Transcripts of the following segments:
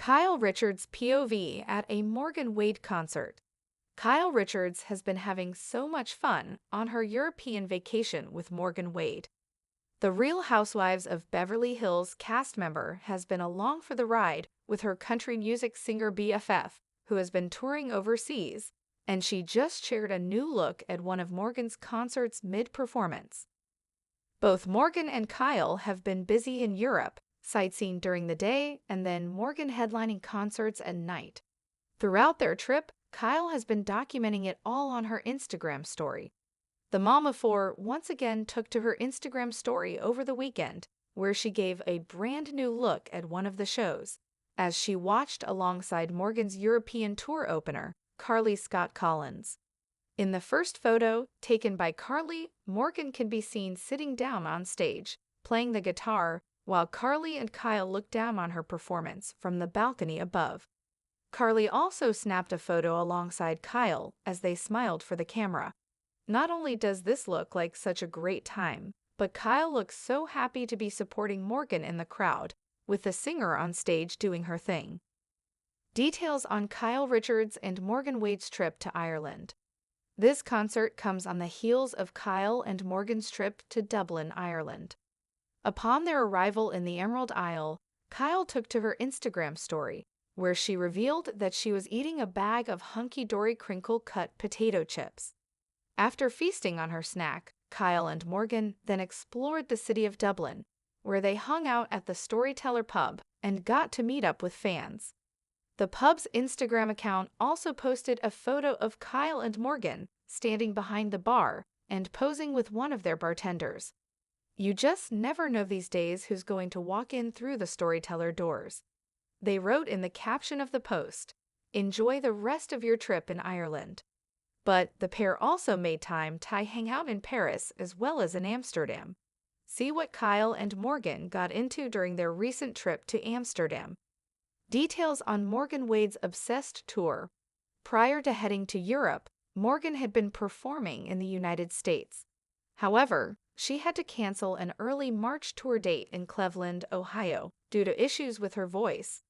Kyle Richards POV at a Morgan Wade concert. Kyle Richards has been having so much fun on her European vacation with Morgan Wade. The Real Housewives of Beverly Hills cast member has been along for the ride with her country music singer BFF, who has been touring overseas, and she just shared a new look at one of Morgan's concerts mid-performance. Both Morgan and Kyle have been busy in Europe, sightseeing during the day and then Morgan headlining concerts at night. Throughout their trip, Kyle has been documenting it all on her Instagram story. The mom of four once again took to her Instagram story over the weekend, where she gave a brand new look at one of the shows, as she watched alongside Morgan's European tour opener, Carly Scott Collins. In the first photo, taken by Carly, Morgan can be seen sitting down on stage, playing the guitar, while Carly and Kyle look down on her performance from the balcony above. Carly also snapped a photo alongside Kyle as they smiled for the camera. Not only does this look like such a great time, but Kyle looks so happy to be supporting Morgan in the crowd, with the singer on stage doing her thing. Details on Kyle Richards and Morgan Wade's trip to Ireland. This concert comes on the heels of Kyle and Morgan's trip to Dublin, Ireland. Upon their arrival in the Emerald Isle, Kyle took to her Instagram story, where she revealed that she was eating a bag of hunky-dory crinkle-cut potato chips. After feasting on her snack, Kyle and Morgan then explored the city of Dublin, where they hung out at the Storyteller pub and got to meet up with fans. The pub's Instagram account also posted a photo of Kyle and Morgan standing behind the bar and posing with one of their bartenders. You just never know these days who's going to walk in through the Storyteller doors. They wrote in the caption of the post, "Enjoy the rest of your trip in Ireland." But the pair also made time to hang out in Paris as well as in Amsterdam. See what Kyle and Morgan got into during their recent trip to Amsterdam. Details on Morgan Wade's Obsessed tour. Prior to heading to Europe, Morgan had been performing in the United States. However, she had to cancel an early March tour date in Cleveland, Ohio, due to issues with her voice.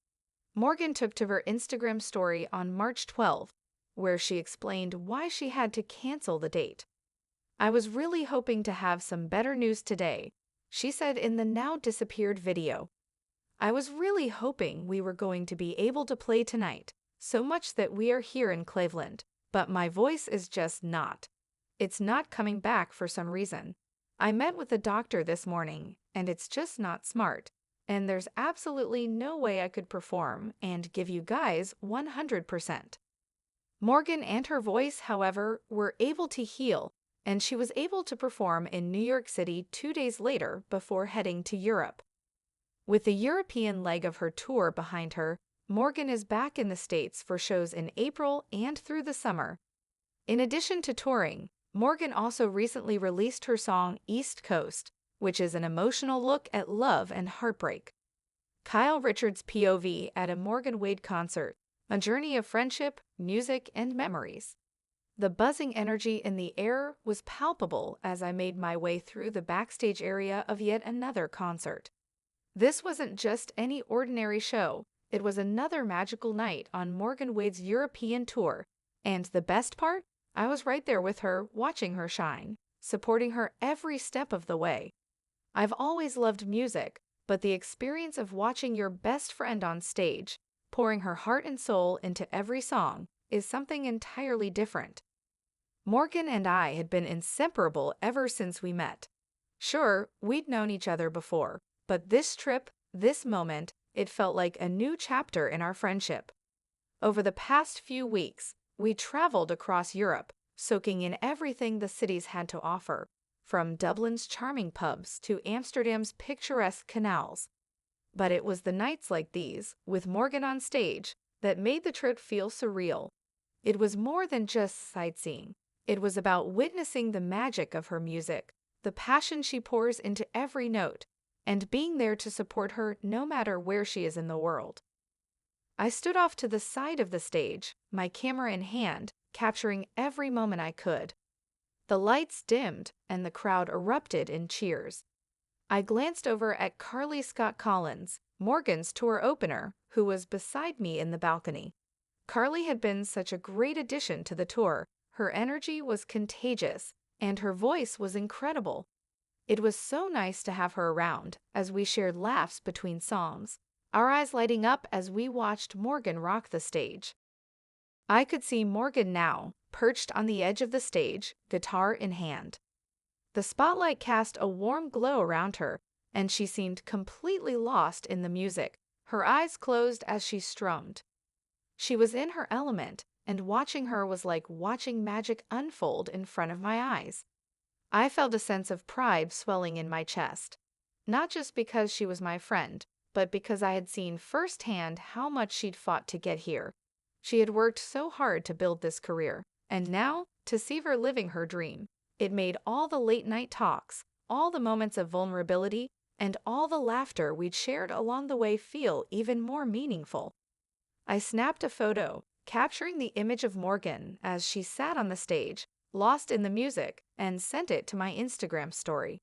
Morgan took to her Instagram story on March 12, where she explained why she had to cancel the date. "I was really hoping to have some better news today," she said in the now disappeared video. "I was really hoping we were going to be able to play tonight, so much that we are here in Cleveland, but my voice is just not. It's not coming back for some reason. I met with the doctor this morning, and it's just not smart, and there's absolutely no way I could perform and give you guys 100%. Morgan and her voice, however, were able to heal, and she was able to perform in New York City 2 days later before heading to Europe. With the European leg of her tour behind her, Morgan is back in the States for shows in April and through the summer. In addition to touring, Morgan also recently released her song East Coast, which is an emotional look at love and heartbreak. Kyle Richards POV at a Morgan Wade concert, a journey of friendship, music, and memories. The buzzing energy in the air was palpable as I made my way through the backstage area of yet another concert. This wasn't just any ordinary show, it was another magical night on Morgan Wade's European tour, and the best part? I was right there with her, watching her shine, supporting her every step of the way. I've always loved music, but the experience of watching your best friend on stage, pouring her heart and soul into every song, is something entirely different. Morgan and I had been inseparable ever since we met. Sure, we'd known each other before, but this trip, this moment, it felt like a new chapter in our friendship. Over the past few weeks, we traveled across Europe, soaking in everything the cities had to offer, from Dublin's charming pubs to Amsterdam's picturesque canals. But it was the nights like these, with Morgan on stage, that made the trip feel surreal. It was more than just sightseeing. It was about witnessing the magic of her music, the passion she pours into every note, and being there to support her no matter where she is in the world. I stood off to the side of the stage, my camera in hand, capturing every moment I could. The lights dimmed, and the crowd erupted in cheers. I glanced over at Carly Scott Collins, Morgan's tour opener, who was beside me in the balcony. Carly had been such a great addition to the tour. Her energy was contagious, and her voice was incredible. It was so nice to have her around as we shared laughs between songs, our eyes lighting up as we watched Morgan rock the stage. I could see Morgan now, perched on the edge of the stage, guitar in hand. The spotlight cast a warm glow around her, and she seemed completely lost in the music, her eyes closed as she strummed. She was in her element, and watching her was like watching magic unfold in front of my eyes. I felt a sense of pride swelling in my chest, not just because she was my friend, but because I had seen firsthand how much she'd fought to get here. She had worked so hard to build this career, and now, to see her living her dream, it made all the late-night talks, all the moments of vulnerability, and all the laughter we'd shared along the way feel even more meaningful. I snapped a photo, capturing the image of Morgan as she sat on the stage, lost in the music, and sent it to my Instagram story.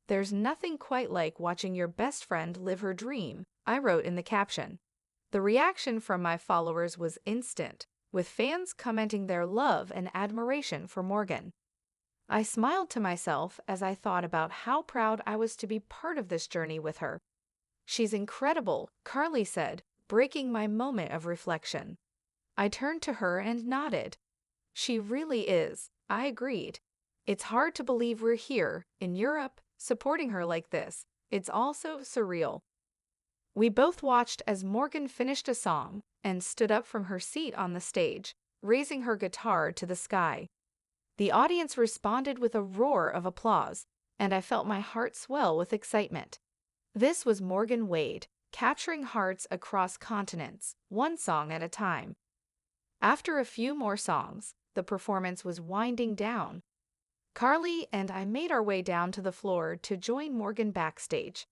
"There's nothing quite like watching your best friend live her dream," I wrote in the caption. The reaction from my followers was instant, with fans commenting their love and admiration for Morgan. I smiled to myself as I thought about how proud I was to be part of this journey with her. "She's incredible," Carly said, breaking my moment of reflection. I turned to her and nodded. "She really is," I agreed. "It's hard to believe we're here, in Europe, supporting her like this. It's all so surreal." We both watched as Morgan finished a song and stood up from her seat on the stage, raising her guitar to the sky. The audience responded with a roar of applause, and I felt my heart swell with excitement. This was Morgan Wade, capturing hearts across continents, one song at a time. After a few more songs, the performance was winding down. Carly and I made our way down to the floor to join Morgan backstage.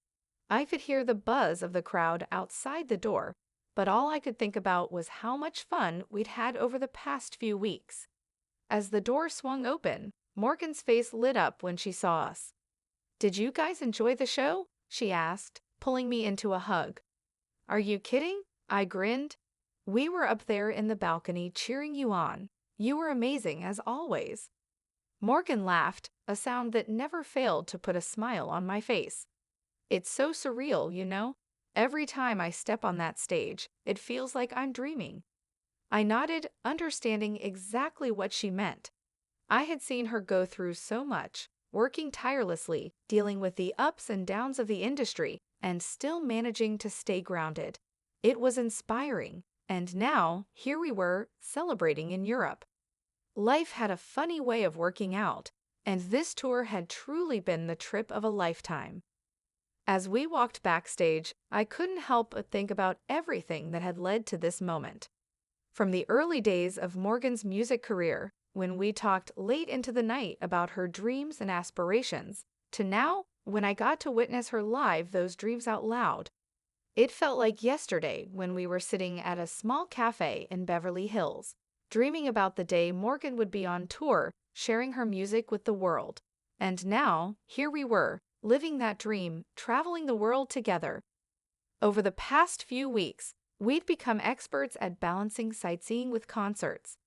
I could hear the buzz of the crowd outside the door, but all I could think about was how much fun we'd had over the past few weeks. As the door swung open, Morgan's face lit up when she saw us. "Did you guys enjoy the show?" she asked, pulling me into a hug. "Are you kidding?" I grinned. "We were up there in the balcony cheering you on. You were amazing as always." Morgan laughed, a sound that never failed to put a smile on my face. "It's so surreal, you know? Every time I step on that stage, it feels like I'm dreaming." I nodded, understanding exactly what she meant. I had seen her go through so much, working tirelessly, dealing with the ups and downs of the industry, and still managing to stay grounded. It was inspiring, and now, here we were, celebrating in Europe. Life had a funny way of working out, and this tour had truly been the trip of a lifetime. As we walked backstage, I couldn't help but think about everything that had led to this moment. From the early days of Morgan's music career, when we talked late into the night about her dreams and aspirations, to now, when I got to witness her live those dreams out loud. It felt like yesterday when we were sitting at a small cafe in Beverly Hills, dreaming about the day Morgan would be on tour, sharing her music with the world. And now, here we were, living that dream, traveling the world together. Over the past few weeks, we'd become experts at balancing sightseeing with concerts.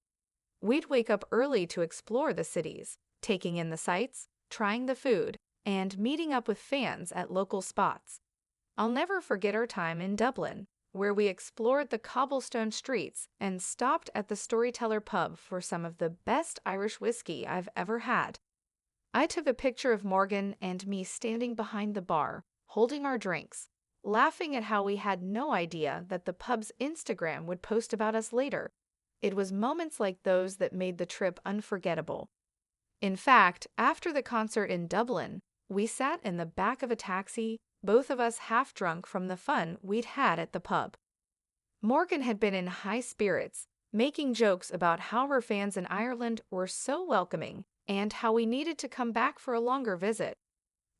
We'd wake up early to explore the cities, taking in the sights, trying the food, and meeting up with fans at local spots. I'll never forget our time in Dublin, where we explored the cobblestone streets and stopped at the Storyteller pub for some of the best Irish whiskey I've ever had. I took a picture of Morgan and me standing behind the bar, holding our drinks, laughing at how we had no idea that the pub's Instagram would post about us later. It was moments like those that made the trip unforgettable. In fact, after the concert in Dublin, we sat in the back of a taxi, both of us half drunk from the fun we'd had at the pub. Morgan had been in high spirits, making jokes about how her fans in Ireland were so welcoming and how we needed to come back for a longer visit.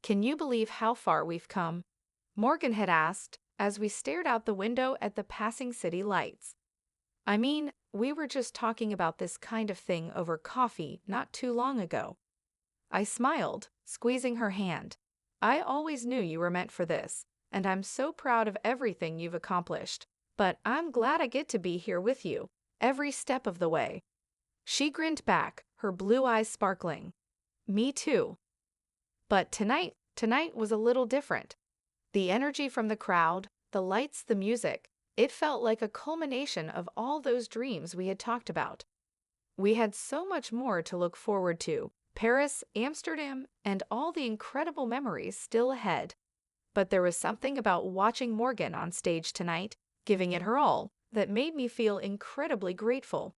"Can you believe how far we've come?" Morgan had asked as we stared out the window at the passing city lights. "I mean, we were just talking about this kind of thing over coffee not too long ago." I smiled, squeezing her hand. I always knew you were meant for this, and I'm so proud of everything you've accomplished. But I'm glad I get to be here with you, every step of the way. She grinned back, her blue eyes sparkling. Me too. But tonight was a little different. The energy from the crowd, the lights, the music, it felt like a culmination of all those dreams we had talked about. We had so much more to look forward to: Paris, Amsterdam, and all the incredible memories still ahead. But there was something about watching Morgan on stage tonight, giving it her all, that made me feel incredibly grateful.